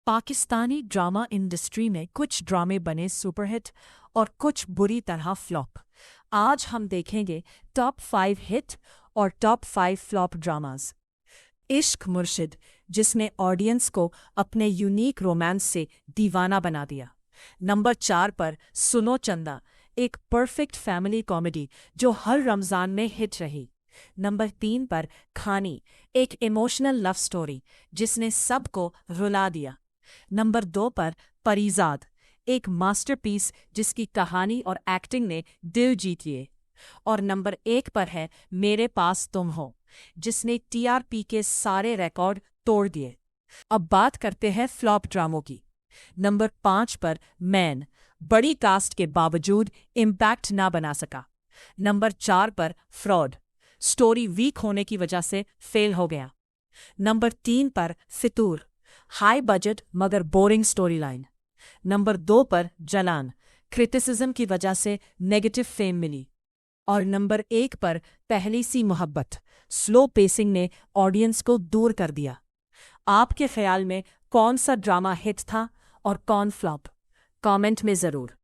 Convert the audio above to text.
Pakistani drama industry में कुछ ड्रामे बने सुपरहिट और कुछ बुरी तरह फ्लॉप। आज हम देखेंगे टॉप 5 हिट और टॉप 5 फ्लॉप ड्रामाज। इश्क मुर्शिद, जिसने ऑडियंस को अपने यूनिक रोमांस से दीवाना बना दिया। नंबर 4 पर सुनो चंदा, एक परफेक्ट फैमिली कॉमेडी जो हर रमज़ान में हिट रही। नंबर 3 पर खानी, एक इमोशनल लव स्टोरी जिसने सबको रुला दिया। नंबर 2 पर परीजाद, एक मास्टरपीस जिसकी कहानी और एक्टिंग ने दिल जीत लिए। और नंबर 1 पर है मेरे पास तुम हो, जिसने टीआरपी के सारे रिकॉर्ड तोड़ दिए। अब बात करते हैं फ्लॉप ड्रामों की। नंबर 5 पर मैन, बड़ी कास्ट के बावजूद इम्पैक्ट ना बना सका। नंबर 4 पर फ्रॉड, स्टोरी वीक होने की वजह से फेल हो गया। नंबर 3 पर फितूर, हाई बजट मगर बोरिंग स्टोरी लाइन। नंबर 2 पर जलान, क्रिटिसिज्म की वजह से नेगेटिव फेम मिली। और नंबर 1 पर पहली सी मोहब्बत, स्लो पेसिंग ने ऑडियंस को दूर कर दिया। आपके ख्याल में कौन सा ड्रामा हिट था और कौन फ्लॉप? कमेंट में ज़रूर।